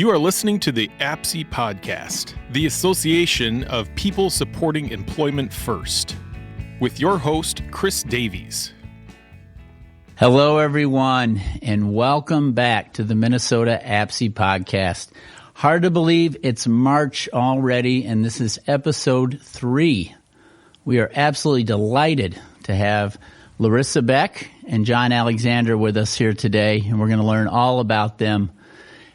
You are listening to the APSE Podcast, the Association of People Supporting Employment First, with your host, Chris Davies. Hello, everyone, and welcome back to the Minnesota APSE Podcast. Hard to believe it's March already, and this is episode 3. We are absolutely delighted to have Larissa Beck and Jon Alexander with us here today, and we're going to learn all about them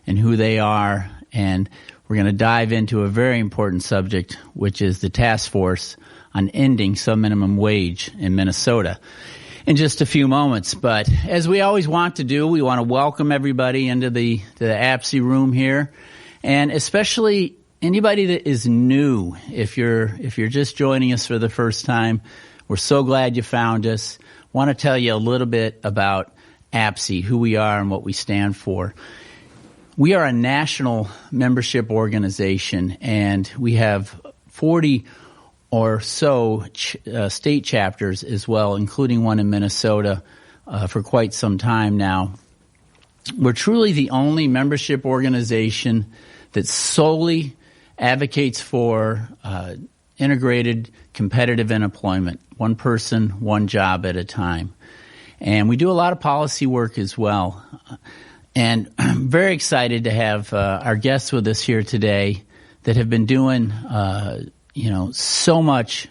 and who they are, and we're going to dive into a very important subject, which is the Taskforce on ending subminimum wage in Minnesota in just a few moments. But as we always want to do, we want to welcome everybody into the APSE room here, and especially anybody that is new. If you're just joining us for the first time, we're so glad you found us. Want to tell you a little bit about APSE, who we are and what we stand for. We are a national membership organization, and we have 40 or so state chapters as well, including one in Minnesota for quite some time now. We're truly the only membership organization that solely advocates for integrated competitive employment, one person, one job at a time. And we do a lot of policy work as well. And I'm very excited to have our guests with us here today that have been doing, so much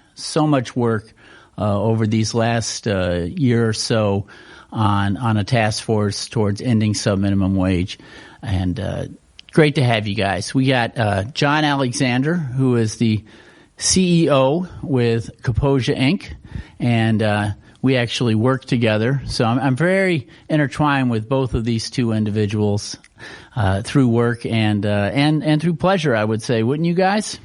work over these last year or so on a task force towards ending subminimum wage. And great to have you guys. We got Jon Alexander, who is the CEO with Kaposia, Inc., and we actually work together. So I'm very intertwined with both of these two individuals through work and through pleasure, I would say. Wouldn't you guys?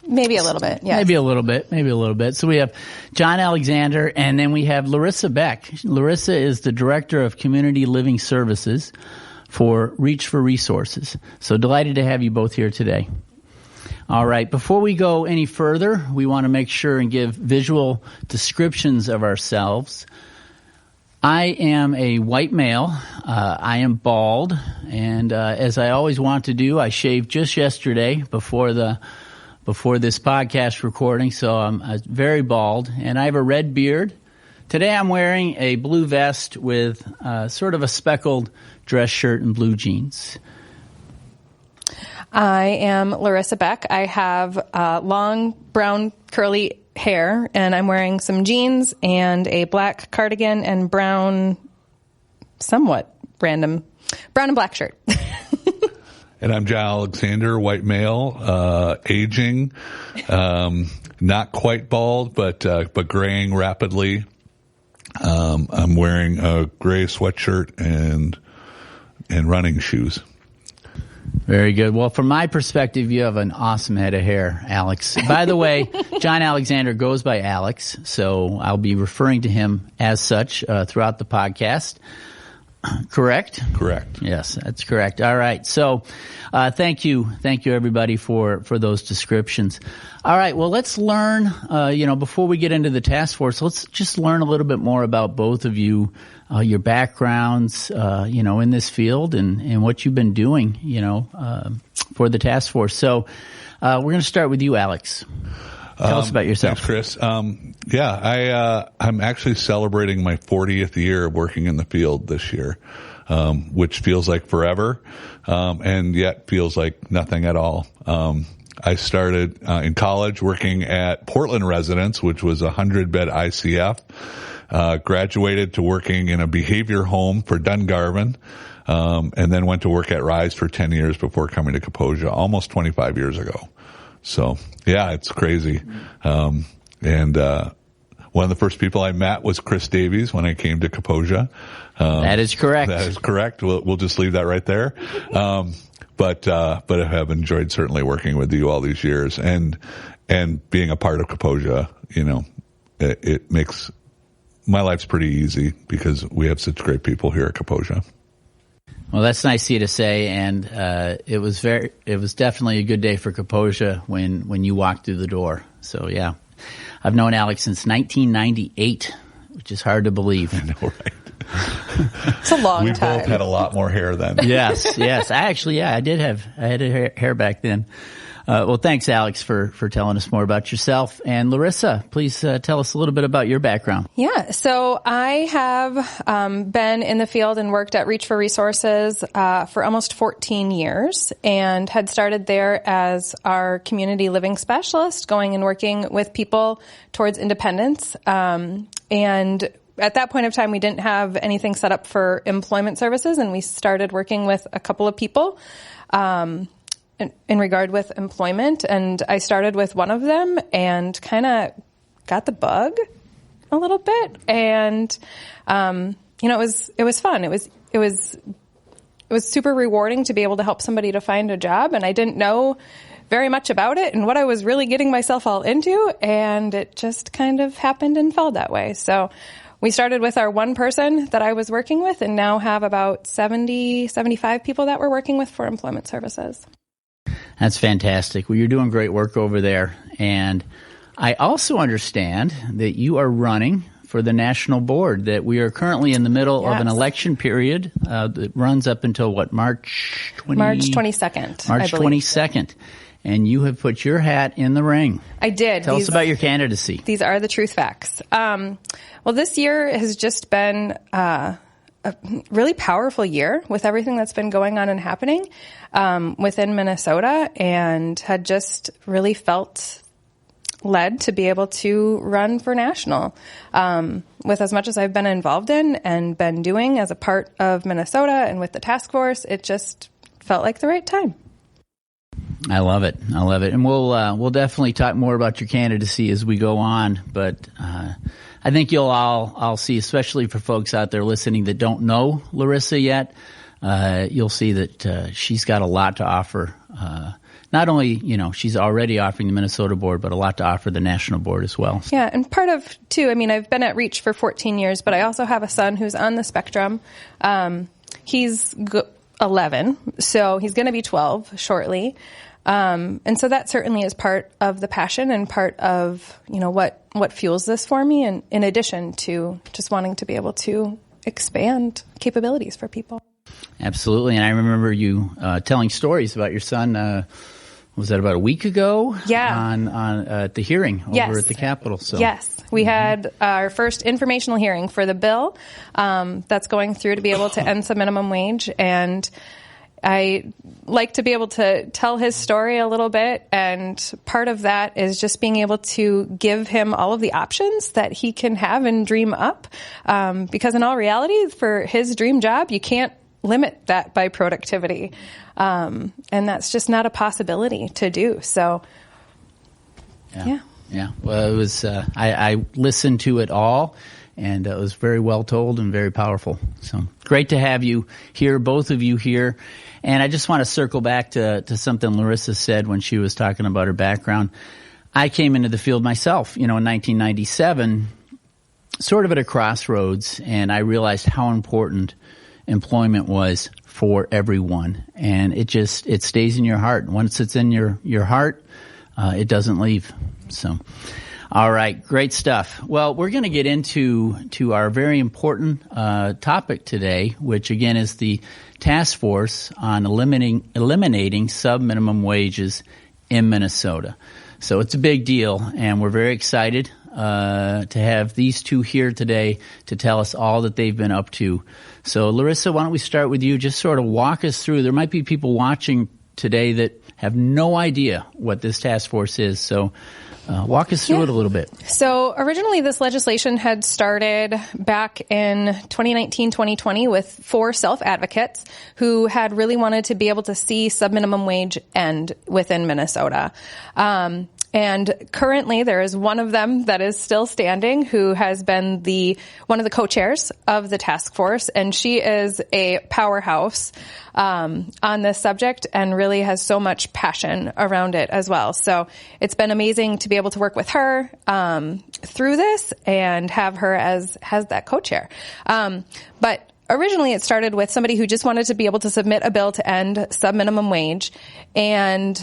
Maybe a little bit, yes. Maybe a little bit. So we have Jon Alexander, and then we have Larissa Beck. Larissa is the Director of Community Living Services for Reach for Resources. So delighted to have you both here today. All right. Before we go any further, we want to make sure and give visual descriptions of ourselves. I am a white male. I am bald, and as I always want to do, I shaved just yesterday before this podcast recording, so I'm very bald, and I have a red beard. Today I'm wearing a blue vest with sort of a speckled dress shirt and blue jeans. I am Larissa Beck. I have long brown curly hair, and I'm wearing some jeans and a black cardigan and somewhat random brown and black shirt. And I'm Jon Alexander, white male, aging, not quite bald, but graying rapidly. I'm wearing a gray sweatshirt and running shoes. Very good. Well, from my perspective, you have an awesome head of hair, Alex. By the way, Jon Alexander goes by Alex, so I'll be referring to him as such throughout the podcast. Correct? Correct. Yes, that's correct. All right. So thank you everybody for those descriptions. All right. Well, let's learn, before we get into the task force, let's just learn a little bit more about both of you, your backgrounds, in this field and what you've been doing, for the task force. So we're going to start with you, Alex. Tell us about yourself. Thanks, Chris. I'm actually celebrating my 40th year of working in the field this year, which feels like forever, and yet feels like nothing at all. I started in college working at Portland Residence, which was a 100-bed ICF, graduated to working in a behavior home for Dungarvan, and then went to work at Rise for 10 years before coming to Kaposia almost 25 years ago. So, yeah, it's crazy. And one of the first people I met was Chris Davies when I came to Kaposia. That is correct. That is correct. We'll just leave that right there. But I have enjoyed certainly working with you all these years and being a part of Kaposia, it makes my life's pretty easy because we have such great people here at Kaposia. Well, that's nice of you to say, and it was definitely a good day for Kaposia when you walked through the door. So yeah, I've known Alex since 1998, which is hard to believe. I know, right? It's a long we time. both had a lot more hair then. Yes. I had hair back then. Well, thanks, Alex, for telling us more about yourself. And Larissa, please tell us a little bit about your background. Yeah, so I have been in the field and worked at Reach for Resources for almost 14 years, and had started there as our community living specialist, going and working with people towards independence. And at that point of time, we didn't have anything set up for employment services, and we started working with a couple of people in regard with employment, and I started with one of them and kind of got the bug a little bit, and it was fun. It was super rewarding to be able to help somebody to find a job, and I didn't know very much about it and what I was really getting myself all into, and it just kind of happened and fell that way. So we started with our one person that I was working with, and now have about 75 people that we're working with for employment services. That's fantastic. Well, you're doing great work over there. And I also understand that you are running for the national board, that we are currently in the middle of an election period that runs up until what, March 22nd. March 22nd. And you have put your hat in the ring. I did. Tell us about your candidacy. These are the truth facts. Well, this year has just been a really powerful year with everything that's been going on and happening within Minnesota, and had just really felt led to be able to run for national. With as much as I've been involved in and been doing as a part of Minnesota and with the Taskforce, it just felt like the right time. I love it. And we'll definitely talk more about your candidacy as we go on, but I think you'll all see, especially for folks out there listening that don't know Larissa yet, you'll see that she's got a lot to offer. Not only, she's already offering the Minnesota board, but a lot to offer the national board as well. Yeah, and part of, too, I've been at Reach for 14 years, but I also have a son who's on the spectrum. He's 11, so he's going to be 12 shortly. And so that certainly is part of the passion and part of, what fuels this for me, and in addition to just wanting to be able to expand capabilities for people. Absolutely. And I remember you telling stories about your son, was that about a week ago? Yeah. On at the hearing over at the Capitol. So. Yes. We had our first informational hearing for the bill that's going through to be able to end subminimum wage, and I like to be able to tell his story a little bit, and part of that is just being able to give him all of the options that he can have and dream up, because in all reality, for his dream job, you can't limit that by productivity, and that's just not a possibility to do. So, yeah. Well, it was. I listened to it all, and it was very well told and very powerful. So great to have you here, both of you here. And I just want to circle back to something Larissa said when she was talking about her background. I came into the field myself, in 1997, sort of at a crossroads, and I realized how important employment was for everyone. And it stays in your heart. Once it's in your heart, it doesn't leave. So, all right, great stuff. Well, we're going to get into our very important topic today, which again is the Task Force on eliminating subminimum wages in Minnesota. So it's a big deal, and we're very excited to have these two here today to tell us all that they've been up to. So, Larissa, why don't we start with you? Just sort of walk us through. There might be people watching today that have no idea what this task force is. So walk us through it a little bit. So originally this legislation had started back in 2019, 2020 with 4 self-advocates who had really wanted to be able to see subminimum wage end within Minnesota. And currently there is one of them that is still standing who has been one of the co-chairs of the task force, and she is a powerhouse on this subject and really has so much passion around it as well. So it's been amazing to be able to work with her through this and have her as that co-chair. But originally it started with somebody who just wanted to be able to submit a bill to end subminimum wage, and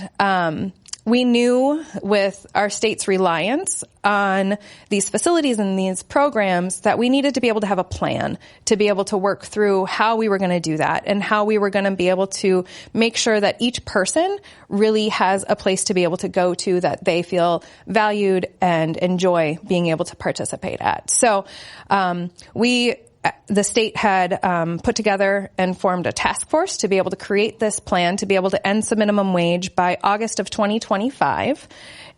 we knew with our state's reliance on these facilities and these programs that we needed to be able to have a plan to be able to work through how we were going to do that and how we were going to be able to make sure that each person really has a place to be able to go to that they feel valued and enjoy being able to participate at. So the state had put together and formed a task force to be able to create this plan to be able to end subminimum wage by August of 2025.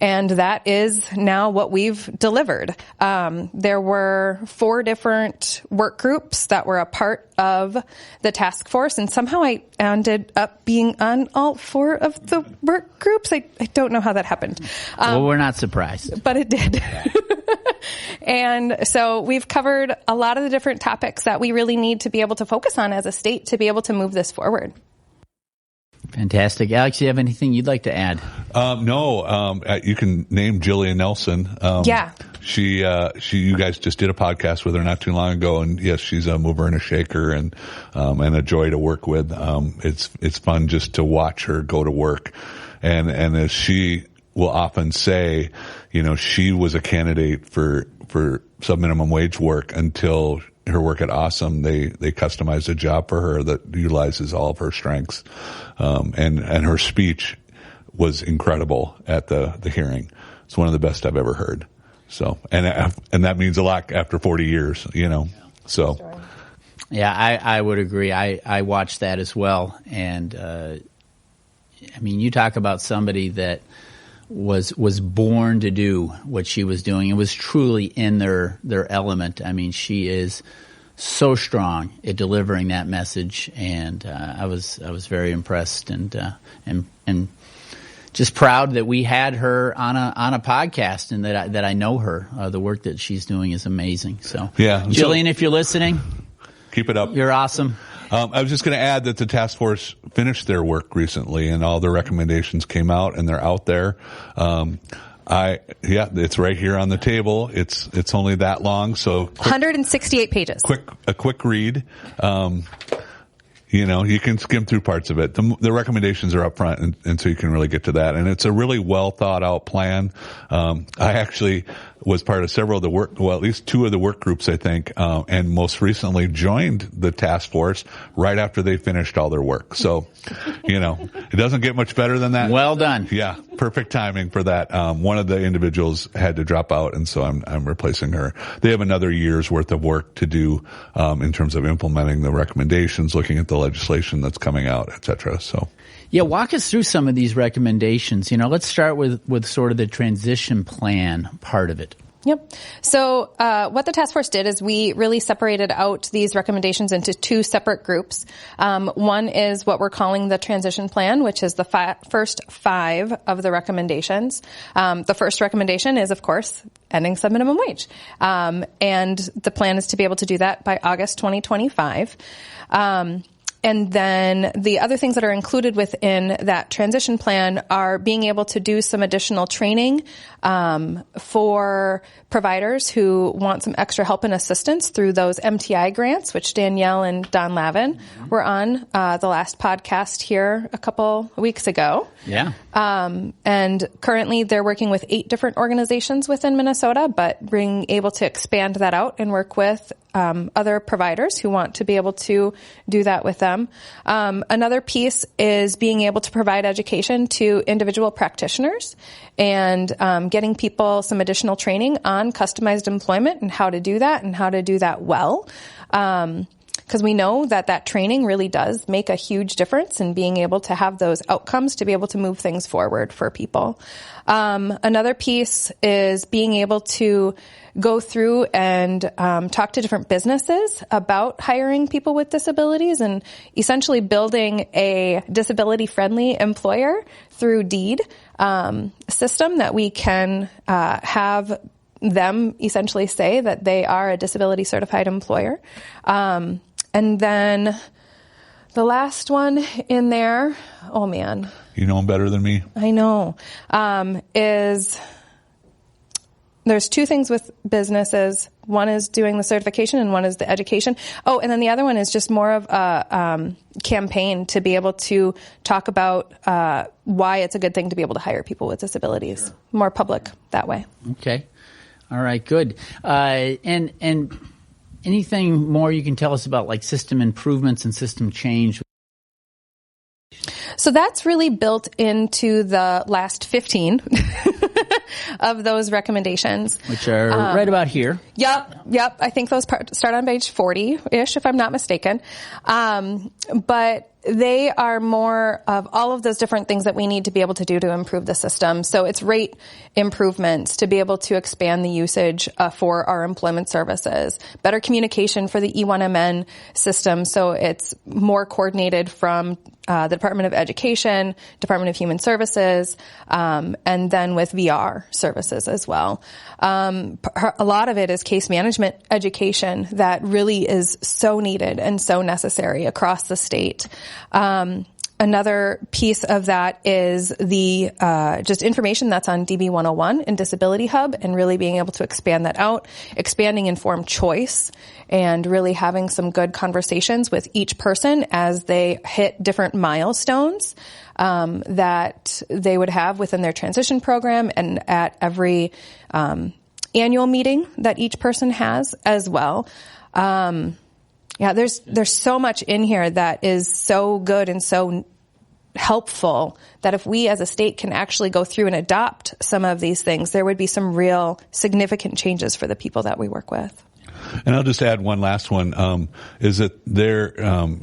And that is now what we've delivered. There were 4 different work groups that were a part of the task force, and somehow I ended up being on all 4 of the work groups. I don't know how that happened. Well, we're not surprised. But it did. And so we've covered a lot of the different topics that we really need to be able to focus on as a state to be able to move this forward. Fantastic. Alex, do you have anything you'd like to add? No. You can name Jillian Nelson. Yeah. You guys just did a podcast with her not too long ago, and yes, she's a mover and a shaker and a joy to work with. It's fun just to watch her go to work. And as she will often say, she was a candidate for subminimum wage work until her work at Awesome. They customized a job for her that utilizes all of her strengths. And her speech was incredible at the hearing. It's one of the best I've ever heard. So, and that means a lot after 40 years, so. Yeah, I would agree. I watched that as well. And, you talk about somebody that was born to do what she was doing. It was truly in their element. She is so strong at delivering that message, and I was very impressed and just proud that we had her on a podcast and that I know her. The work that she's doing is amazing. So yeah, Jillian, if you're listening, keep it up. You're awesome. I was just going to add that the task force finished their work recently, and all their recommendations came out, and they're out there. It's right here on the table. It's only that long, so 168 pages. A quick read. You can skim through parts of it. The recommendations are up front, and so you can really get to that. And it's a really well thought out plan. I actually was part of several of the at least 2 of the work groups, I think, and most recently joined the task force right after they finished all their work. So, it doesn't get much better than that. Well done. Yeah, perfect timing for that. One of the individuals had to drop out, and so I'm replacing her. They have another year's worth of work to do in terms of implementing the recommendations, looking at the legislation that's coming out, et cetera. So. Yeah, walk us through some of these recommendations. Let's start with sort of the transition plan part of it. Yep. So what the task force did is we really separated out these recommendations into 2 separate groups. One is what we're calling the transition plan, which is the first 5 of the recommendations. The first recommendation is, of course, ending subminimum wage. And the plan is to be able to do that by August 2025. And then the other things that are included within that transition plan are being able to do some additional training for providers who want some extra help and assistance through those MTI grants, which Danielle and Don Lavin were on the last podcast here a couple weeks ago. Yeah. And currently they're working with 8 different organizations within Minnesota, but being able to expand that out and work with other providers who want to be able to do that with them. Another piece is being able to provide education to individual practitioners and getting people some additional training on customized employment and how to do that well. Because we know that training really does make a huge difference in being able to have those outcomes to be able to move things forward for people. Another piece is being able to go through and talk to different businesses about hiring people with disabilities and essentially building a disability-friendly employer through DEED system that we can have them essentially say that they are a disability certified employer. And then the last one in there, oh man. You know them better than me. I know, is there's two things with businesses. One is doing the certification and one is the education. Oh, and then the other one is just more of a campaign to be able to talk about why it's a good thing to be able to hire people with disabilities. Sure. More public that way. Okay. All right, good. And anything more you can tell us about like system improvements and system change? So that's really built into the last 15 of those recommendations. Which are right about here. Yep. I think those start on page 40-ish, if I'm not mistaken. But they are more of all of those different things that we need to be able to do to improve the system. So it's rate improvements to be able to expand the usage for our employment services, better communication for the E1MN system, so it's more coordinated from the Department of Education, Department of Human Services, and then with VR services as well. A lot of it is case management education that really is so needed and so necessary across the state. Another piece of that is the just information that's on DB 101 and Disability Hub, and really being able to expand that out, expanding informed choice, and really having some good conversations with each person as they hit different milestones that they would have within their transition program and at every annual meeting that each person has as well. Yeah, there's so much in here that is so good and so helpful that if we as a state can actually go through and adopt some of these things, there would be some real significant changes for the people that we work with. And I'll just add one last one, is that there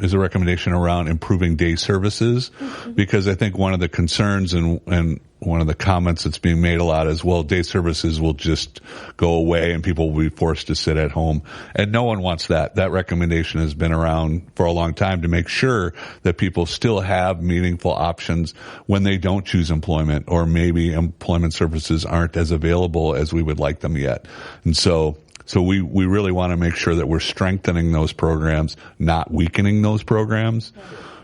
is a recommendation around improving day services, because I think one of the concerns and one of the comments that's being made a lot is, well, day services will just go away and people will be forced to sit at home. And no one wants that. That recommendation has been around for a long time to make sure that people still have meaningful options when they don't choose employment, or maybe employment services aren't as available as we would like them yet. And so we really want to make sure that we're strengthening those programs, not weakening those programs.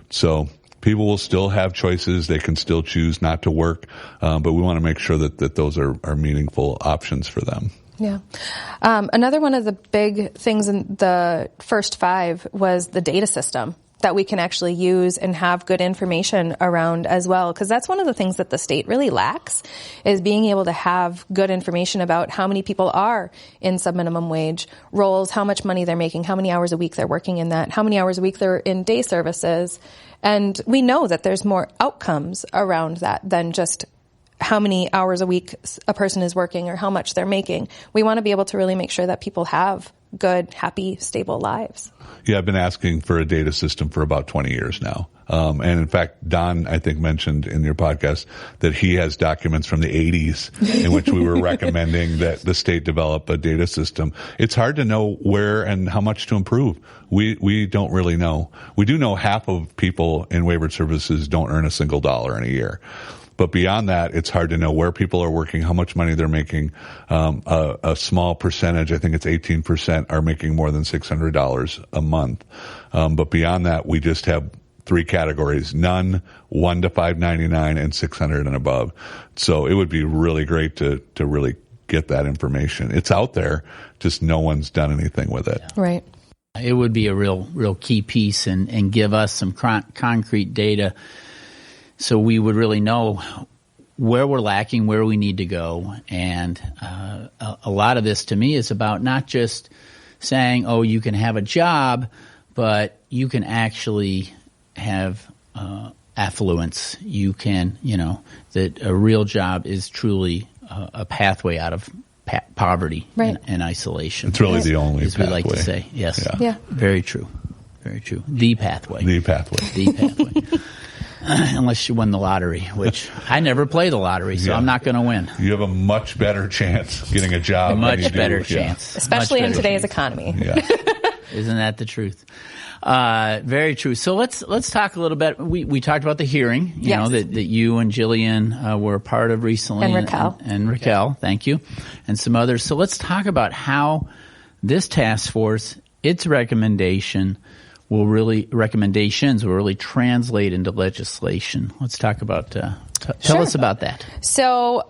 So people will still have choices. They can still choose not to work, but we want to make sure that those are meaningful options for them. Yeah. Another one of the big things in the first 5 was the data system that we can actually use and have good information around as well. Because that's one of the things that the state really lacks, is being able to have good information about how many people are in subminimum wage roles, how much money they're making, how many hours a week they're working in that, how many hours a week they're in day services. And we know that there's more outcomes around that than just how many hours a week a person is working or how much they're making. We want to be able to really make sure that people have good, happy, stable lives. Yeah, I've been asking for a data system for about 20 years now. And in fact, Don, I think, mentioned in your podcast that he has documents from the 80s in which we were recommending that the state develop a data system. It's hard to know where and how much to improve. We don't really know. We do know half of people in waivered services don't earn a single dollar in a year. But beyond that, it's hard to know where people are working, how much money they're making. A small percentage, I think it's 18%, are making more than $600 a month. But beyond that, we just have 3 categories: none, 1 to 599, and 600 and above. So it would be really great to really get that information. It's out there, just no one's done anything with it. Right. It would be a real key piece and give us some concrete data, so we would really know where we're lacking, where we need to go. And a lot of this to me is about not just saying, oh, you can have a job, but you can actually have affluence. You can, that a real job is truly a pathway out of poverty and isolation. It's really the only as pathway. we like to say. Yes. Yeah. Very true. Very true. The pathway. The pathway. The pathway. Unless you win the lottery, which I never play the lottery, so I'm not going to win. You have a much better chance getting a job. Much better chance. Especially in today's economy. Yeah. Isn't that the truth? Very true. So let's talk a little bit. We talked about the hearing, you know, that you and Jillian were a part of recently. And Raquel. And Raquel, thank you. And some others. So let's talk about how this task force, its recommendations will really translate into legislation. Let's talk about, tell us about that. So,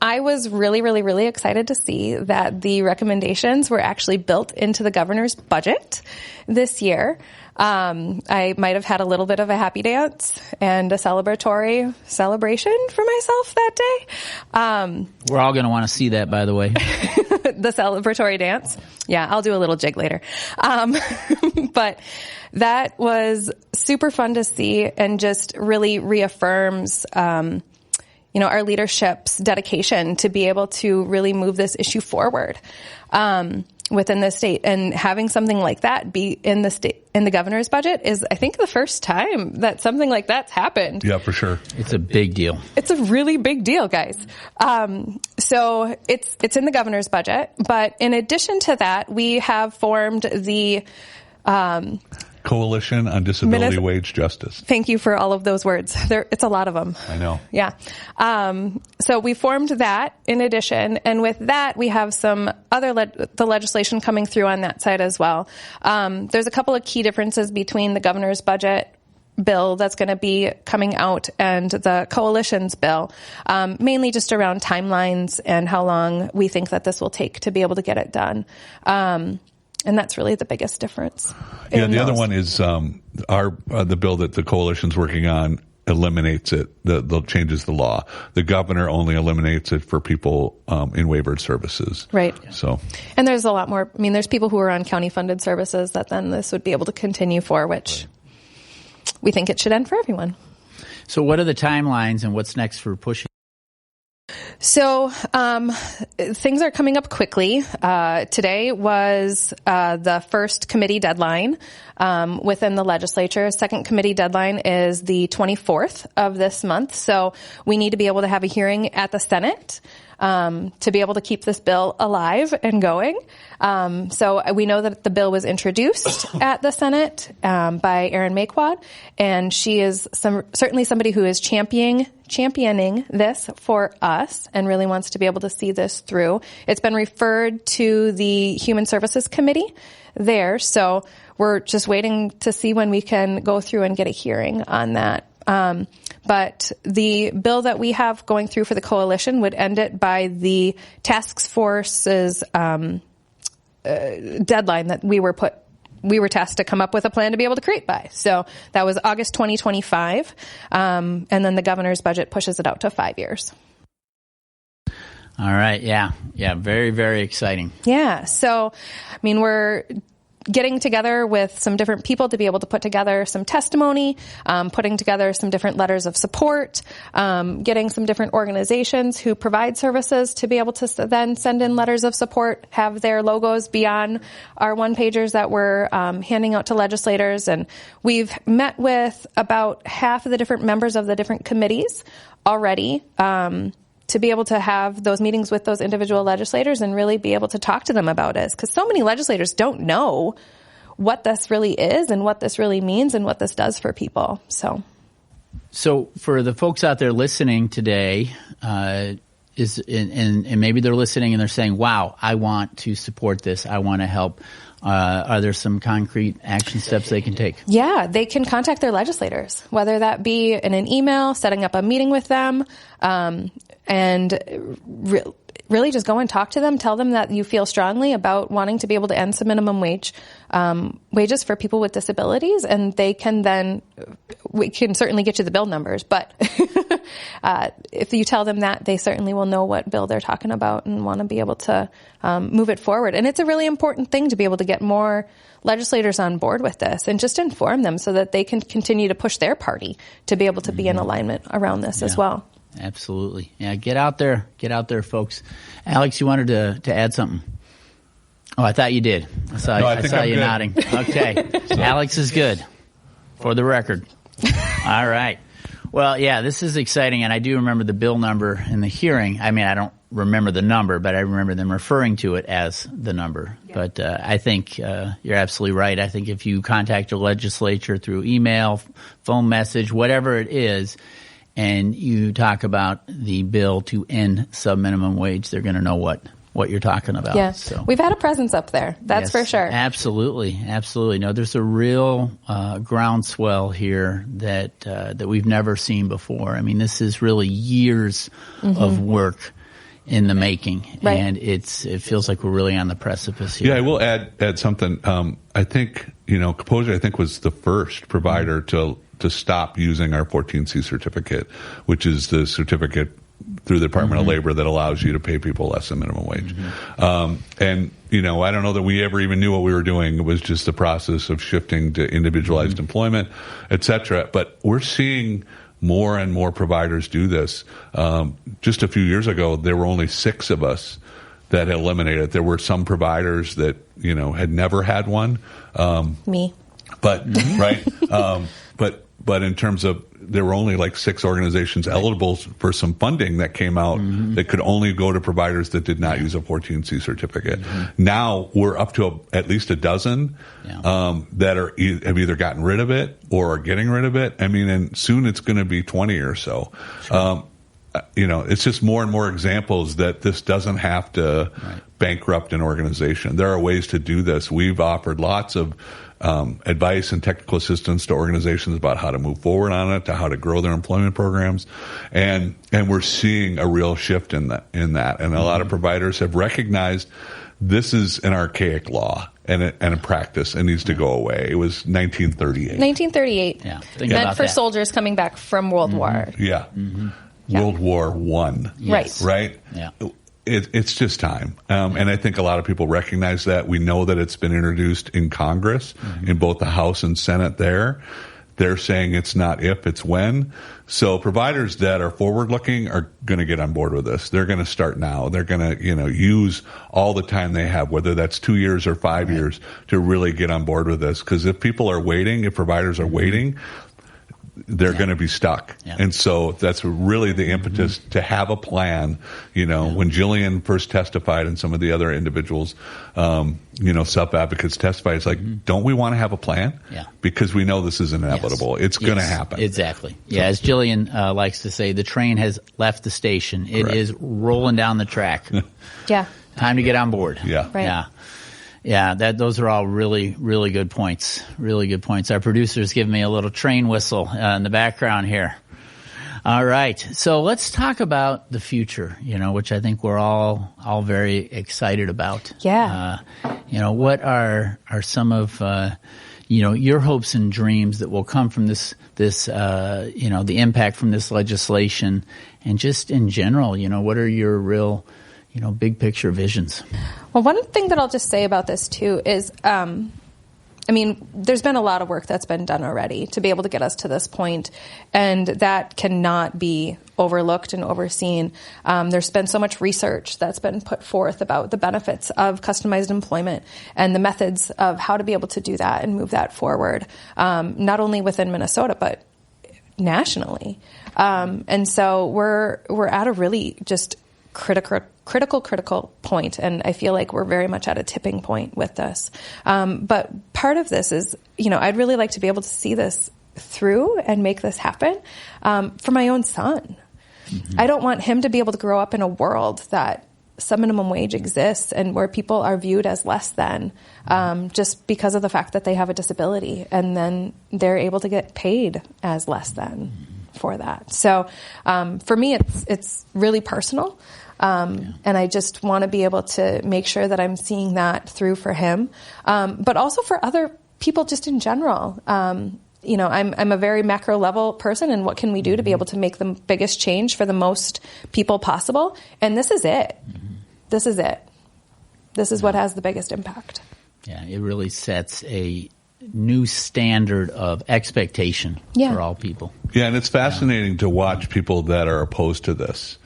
I was really, really, really excited to see that the recommendations were actually built into the governor's budget this year. I might have had a little bit of a happy dance and a celebratory celebration for myself that day. We're all going to want to see that, by the way. The celebratory dance. Yeah, I'll do a little jig later. But that was super fun to see and just really reaffirms, our leadership's dedication to be able to really move this issue forward. Within the state, and having something like that be in the governor's budget is, I think, the first time that something like that's happened. Yeah, for sure. It's a big deal. It's a really big deal, guys. So it's in the governor's budget, but in addition to that, we have formed the Coalition on Disability Wage Justice. Thank you for all of those words. It's a lot of them. I know. Yeah. So we formed that in addition, and with that, we have some other the legislation coming through on that side as well. There's a couple of key differences between the governor's budget bill that's going to be coming out and the coalition's bill, mainly just around timelines and how long we think that this will take to be able to get it done. And that's really the biggest difference. Yeah, the other one is the bill that the coalition's working on eliminates it. The changes the law. The governor only eliminates it for people in waivered services. Right. So, and there's a lot more. I mean, there's people who are on county funded services that then this would be able to continue for, which we think it should end for everyone. So, what are the timelines and what's next for pushing? So things are coming up quickly. Today was the first committee deadline within the legislature. Second committee deadline is the 24th of this month. So we need to be able to have a hearing at the Senate to be able to keep this bill alive and going. So we know that the bill was introduced at the Senate by Erin Maquad, and she is certainly somebody who is championing this for us and really wants to be able to see this through. It's been referred to the Human Services Committee there, so we're just waiting to see when we can go through and get a hearing on that. But the bill that we have going through for the coalition would end it by the Taskforce's deadline that we were tasked to come up with a plan to be able to create by. So that was August 2025. And then the governor's budget pushes it out to 5 years. All right. Yeah. Very, very exciting. Yeah. So, I mean, we're getting together with some different people to be able to put together some testimony, putting together some different letters of support, getting some different organizations who provide services to be able to then send in letters of support, have their logos be on our one-pagers that we're handing out to legislators. And we've met with about half of the different members of the different committees already, to be able to have those meetings with those individual legislators and really be able to talk to them about it. Because so many legislators don't know what this really is and what this really means and what this does for people. So for the folks out there listening today, and maybe they're listening and they're saying, wow, I want to support this. I want to help. Are there some concrete action steps they can take? Yeah, they can contact their legislators, whether that be in an email, setting up a meeting with them, and really just go and talk to them. Tell them that you feel strongly about wanting to be able to end some minimum wages for people with disabilities, and we can certainly get you the bill numbers, but if you tell them that, they certainly will know what bill they're talking about and want to be able to move it forward. And it's a really important thing to be able to get more legislators on board with this and just inform them so that they can continue to push their party to be able to be in alignment around this as well. Absolutely. Yeah, get out there, folks. Alex, you wanted to add something? Oh, I thought you did. I saw you nodding. Okay. Alex is good, for the record. All right. Well, yeah, this is exciting, and I do remember the bill number in the hearing. I mean, I don't remember the number, but I remember them referring to it as the number. Yeah. But I think you're absolutely right. I think if you contact your legislature through email, phone message, whatever it is, and you talk about the bill to end subminimum wage, they're going to know what you're talking about. Yeah. So we've had a presence up there. That's for sure. Absolutely. No, there's a real groundswell here that we've never seen before. I mean, this is really years of work. in the making, Right. and it feels like we're really on the precipice here. Yeah, I will add something. I think, Kaposia, I think, was the first provider to stop using our 14C certificate, which is the certificate through the Department of Labor that allows you to pay people less than minimum wage. And, I don't know that we ever even knew what we were doing. It was just the process of shifting to individualized employment, et cetera. But we're seeing more and more providers do this. Just a few years ago, there were only 6 of us that eliminated it. There were some providers that, had never had one. Me. But, right. But in terms of, there were only like 6 organizations eligible for some funding that came out that could only go to providers that did not use a 14C certificate. Now we're up to at least a dozen that have either gotten rid of it or are getting rid of it. I mean, and soon it's going to be 20 or so. Sure. It's just more and more examples that this doesn't have to bankrupt an organization. There are ways to do this. We've offered lots of advice and technical assistance to organizations about how to move forward on it, to how to grow their employment programs, and we're seeing a real shift in that. And a lot of providers have recognized this is an archaic law and a practice and needs to go away. It was 1938. 1938. Yeah, meant for soldiers coming back from World War. Yeah. World War I. Yes. Right? Yeah. It's just time. And I think a lot of people recognize that. We know that it's been introduced in Congress, in both the House and Senate there. They're saying it's not if, it's when. So providers that are forward-looking are going to get on board with this. They're going to start now. They're going to, use all the time they have, whether that's 2 years or 5 years, to really get on board with this. Because if people are waiting, if providers are waiting, they're going to be stuck. Yeah. And so that's really the impetus to have a plan. When Jillian first testified and some of the other individuals, self-advocates testified, it's like, don't we want to have a plan? Yeah. Because we know this is inevitable. It's going to happen. Exactly. Yeah. As Jillian likes to say, the train has left the station. It is rolling down the track. Yeah. Time to get on board. Yeah. Right. Yeah. Yeah, those are all really, really good points. Really good points. Our producer's giving me a little train whistle in the background here. All right. So let's talk about the future, which I think we're all very excited about. Yeah. What are some of, your hopes and dreams that will come from this, the impact from this legislation, and just in general, what are your real, big picture visions? Well, one thing that I'll just say about this too is, there's been a lot of work that's been done already to be able to get us to this point, and that cannot be overlooked and overseen. There's been so much research that's been put forth about the benefits of customized employment and the methods of how to be able to do that and move that forward, not only within Minnesota, but nationally. And so we're at a really just critical point, and I feel like we're very much at a tipping point with this. But part of this is, I'd really like to be able to see this through and make this happen for my own son. I don't want him to be able to grow up in a world that subminimum wage exists and where people are viewed as less than just because of the fact that they have a disability, and then they're able to get paid as less than for that. So for me, it's really personal. And I just want to be able to make sure that I'm seeing that through for him, but also for other people just in general. I'm a very macro level person, and what can we do to be able to make the biggest change for the most people possible? And this is it. This is it. This is what has the biggest impact. Yeah, it really sets a new standard of expectation for all people. Yeah, and it's fascinating to watch people that are opposed to this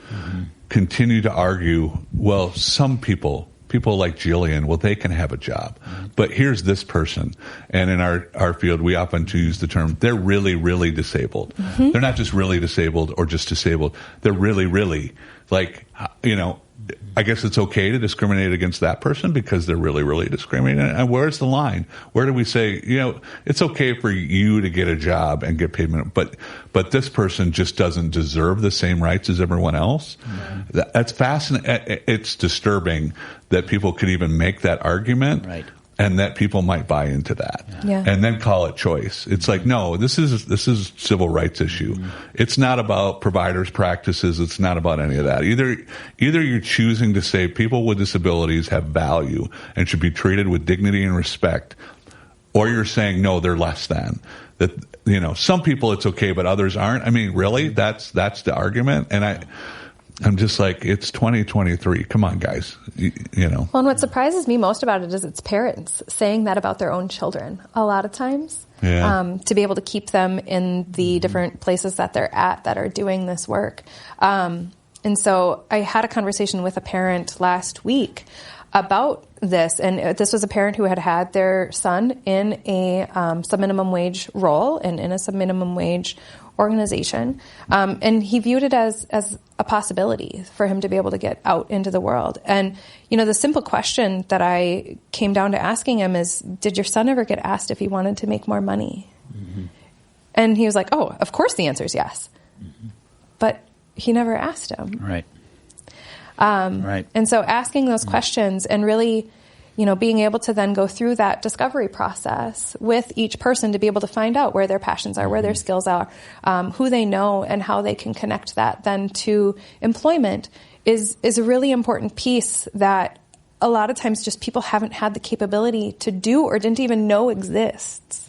continue to argue, well, some people like Jillian, well, they can have a job. But here's this person. And in our field, we often use the term, they're really, really disabled. They're not just really disabled or just disabled. They're really, really, I guess it's okay to discriminate against that person because they're really, really discriminating. And where's the line? Where do we say, it's okay for you to get a job and get paid, but this person just doesn't deserve the same rights as everyone else? That's fascinating. It's disturbing that people could even make that argument. Right. and that people might buy into that, and then call it choice. It's like, no, this is civil rights issue. It's not about providers' practices. It's not about any of that. Either you're choosing to say people with disabilities have value and should be treated with dignity and respect, or you're saying no, they're less than. That, you know, some people it's okay, but others aren't. I mean, really, that's the argument, and I'm just like, it's 2023. Come on, guys. You know. Well, and what surprises me most about it is it's parents saying that about their own children a lot of times. Yeah. To be able to keep them in the different places that they're at that are doing this work. And so I had a conversation with a parent last week about this, and this was a parent who had their son in a subminimum wage role and in a subminimum wage organization, and he viewed it as a possibility for him to be able to get out into the world. And, you know, the simple question that I came down to asking him is, did your son ever get asked if he wanted to make more money? Mm-hmm. And he was like, oh, of course the answer is yes. Mm-hmm. But he never asked him. Right. Right. And so asking those questions and really, you know, being able to then go through that discovery process with each person to be able to find out where their passions are, where their skills are, who they know, and how they can connect that then to employment is a really important piece that a lot of times just people haven't had the capability to do or didn't even know exists.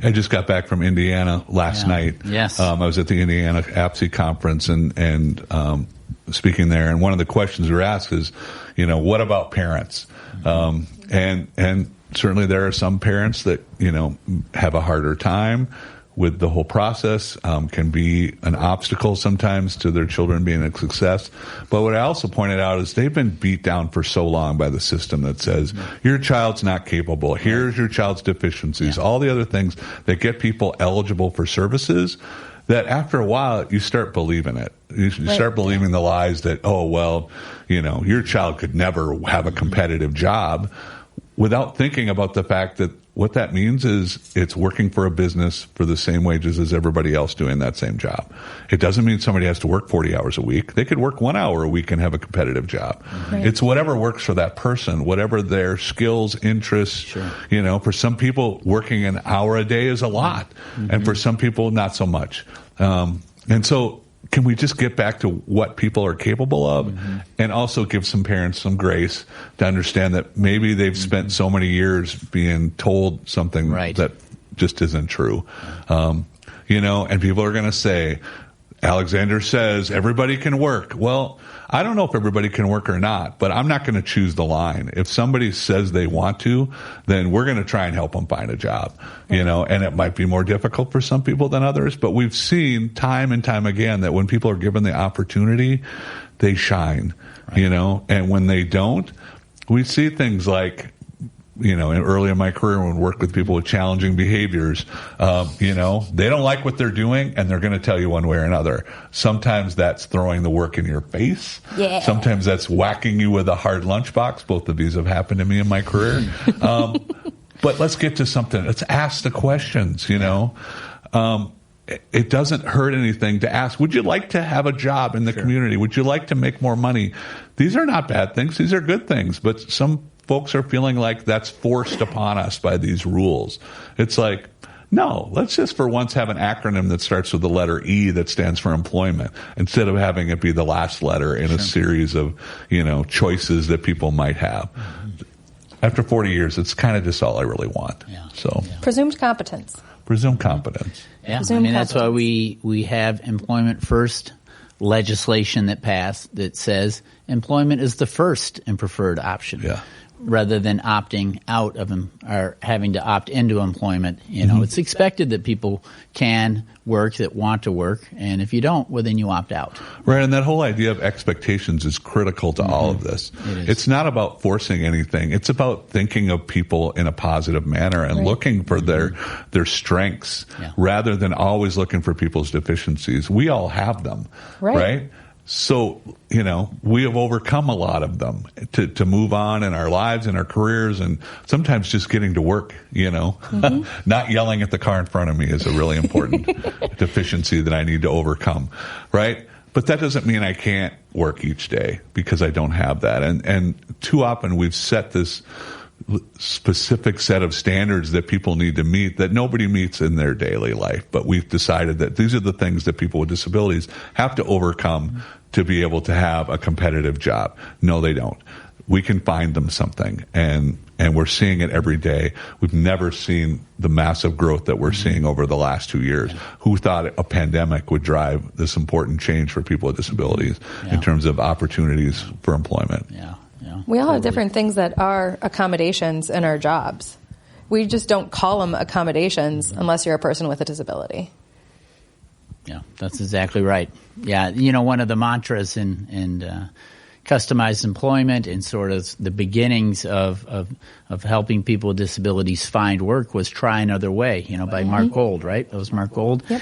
I just got back from Indiana last night. Yes. I was at the Indiana APSI conference and speaking there, and one of the questions we were asked is, you know, what about parents? And certainly there are some parents that, you know, have a harder time with the whole process, can be an obstacle sometimes to their children being a success. But what I also pointed out is they've been beat down for so long by the system that says, your child's not capable, here's your child's deficiencies, all the other things that get people eligible for services, that after a while you start believing it. You start believing the lies that, oh, well, you know, your child could never have a competitive job, without thinking about the fact that what that means is it's working for a business for the same wages as everybody else doing that same job. It doesn't mean somebody has to work 40 hours a week. They could work 1 hour a week and have a competitive job. Right. It's whatever works for that person, whatever their skills, interests. Sure. You know, for some people, working an hour a day is a lot. Mm-hmm. And for some people, not so much. And so can we just get back to what people are capable of, and also give some parents some grace to understand that maybe they've spent so many years being told something that just isn't true. You know, and people are going to say, Alexander says everybody can work. Well, I don't know if everybody can work or not, but I'm not going to choose the line. If somebody says they want to, then we're going to try and help them find a job, you know, and it might be more difficult for some people than others, but we've seen time and time again that when people are given the opportunity, they shine, you know, and when they don't, we see things like, you know, early in my career when we worked with people with challenging behaviors, you know, they don't like what they're doing and they're going to tell you one way or another. Sometimes that's throwing the work in your face. Yeah. Sometimes that's whacking you with a hard lunchbox. Both of these have happened to me in my career. But let's get to something. Let's ask the questions, you know. It doesn't hurt anything to ask, would you like to have a job in the community? Would you like to make more money? These are not bad things. These are good things. But some folks are feeling like that's forced upon us by these rules. It's like, no, let's just for once have an acronym that starts with the letter E that stands for employment, instead of having it be the last letter in a series of, you know, choices that people might have. After 40 years, it's kind of just all I really want. Yeah. So presumed competence. Presumed competence. Yeah, I mean, that's why we have employment first legislation that passed that says employment is the first and preferred option. Yeah. Rather than opting out of them or having to opt into employment. You know, it's expected that people can work that want to work, and if you don't, well, then you opt out. Right, and that whole idea of expectations is critical to all of this. It's not about forcing anything. It's about thinking of people in a positive manner and looking for their strengths rather than always looking for people's deficiencies. We all have them, right? So, you know, we have overcome a lot of them to move on in our lives and our careers, and sometimes just getting to work, you know. Not yelling at the car in front of me is a really important deficiency that I need to overcome, right? But that doesn't mean I can't work each day because I don't have that. And too often we've set this specific set of standards that people need to meet that nobody meets in their daily life. But we've decided that these are the things that people with disabilities have to overcome to be able to have a competitive job. No, they don't. We can find them something, and we're seeing it every day. We've never seen the massive growth that we're seeing over the last 2 years. Who thought a pandemic would drive this important change for people with disabilities in terms of opportunities for employment? We all have different things that are accommodations in our jobs. We just don't call them accommodations unless you're a person with a disability. Yeah, that's exactly right. Yeah, one of the mantras in customized employment and sort of the beginnings of helping people with disabilities find work was Try Another Way, by Mark Gold, right? That was Mark Gold. Yep.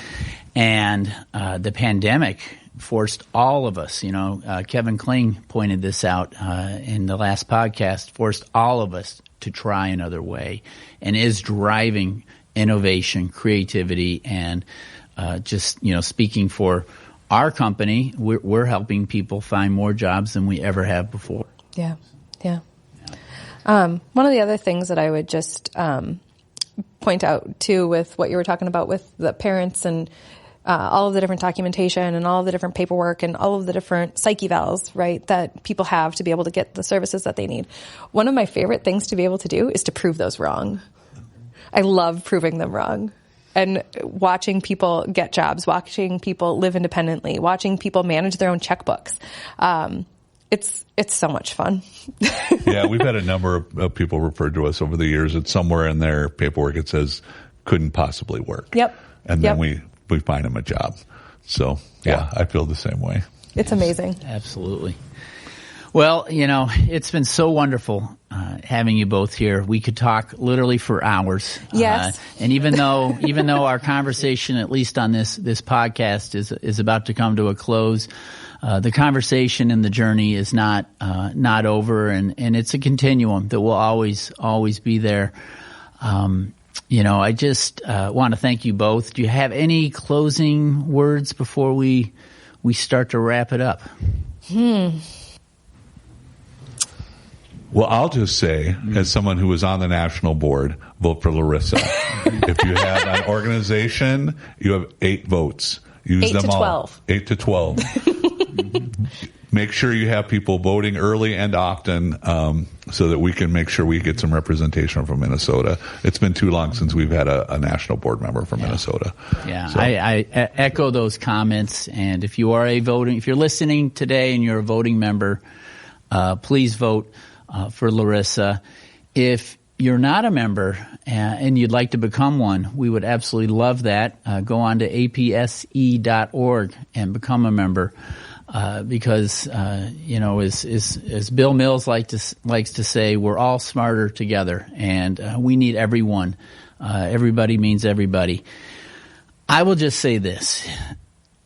And the pandemic forced all of us, Kevin Kling pointed this out in the last podcast, forced all of us to try another way, and is driving innovation, creativity, and just, speaking for our company, we're helping people find more jobs than we ever have before. Yeah. One of the other things that I would just point out, too, with what you were talking about with the parents and all of the different documentation and all of the different paperwork and all of the different psych evals, right, that people have to be able to get the services that they need. One of my favorite things to be able to do is to prove those wrong. I love proving them wrong. And watching people get jobs, watching people live independently, watching people manage their own checkbooks. It's so much fun. Yeah, we've had a number of people referred to us over the years that somewhere in their paperwork it says couldn't possibly work. Yep. And then we find them a job. So, yeah, I feel the same way. It's amazing. Absolutely. Well, it's been so wonderful having you both here. We could talk literally for hours. Yes. And even though our conversation, at least on this podcast, is about to come to a close, the conversation and the journey is not over, and it's a continuum that will always be there. I just want to thank you both. Do you have any closing words before we start to wrap it up? Well, I'll just say, as someone who was on the national board, vote for Larissa. If you have an organization, you have 8 votes. Use them all. 8 to 12. Make sure you have people voting early and often so that we can make sure we get some representation from Minnesota. It's been too long since we've had a national board member from Minnesota. Yeah, so. I echo those comments. And if you're listening today and you're a voting member, please vote for Larissa. If you're not a member and you'd like to become one, we would absolutely love that. Go on to apse.org and become a member. Because as Bill Mills likes to say, we're all smarter together, and we need everyone. Everybody means everybody. I will just say this: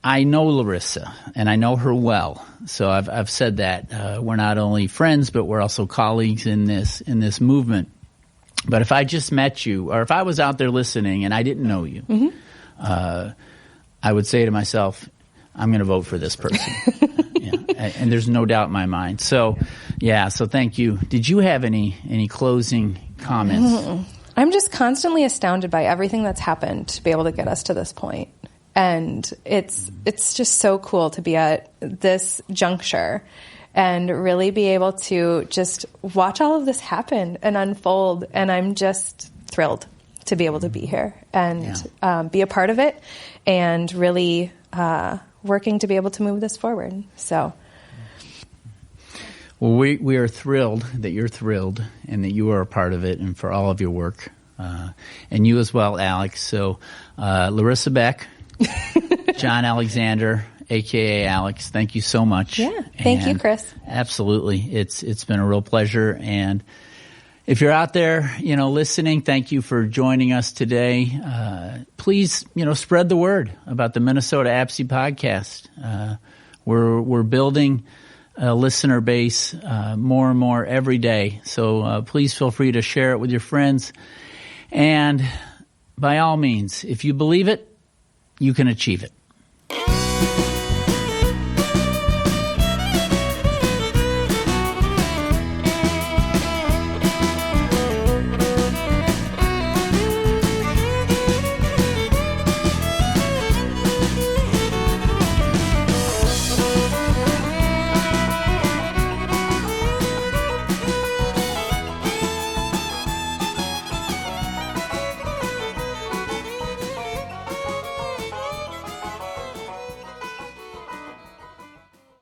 I know Larissa, and I know her well. So I've said that we're not only friends, but we're also colleagues in this movement. But if I just met you, or if I was out there listening and I didn't know you, I would say to myself, I'm going to vote for this person. And there's no doubt in my mind. So thank you. Did you have any closing comments? I'm just constantly astounded by everything that's happened to be able to get us to this point. And it's just so cool to be at this juncture and really be able to just watch all of this happen and unfold. And I'm just thrilled to be able to be here and be a part of it and really working to be able to move this forward. So, well, we are thrilled that you're thrilled and that you are a part of it, and for all of your work, and you as well, Alex. So, Larissa Beck, Jon Alexander, aka Alex, thank you so much. Yeah, thank you, Chris. Absolutely, it's been a real pleasure. And if you're out there, listening, thank you for joining us today. Please, spread the word about the Minnesota APSE podcast. We're building a listener base more and more every day. So please feel free to share it with your friends. And by all means, if you believe it, you can achieve it.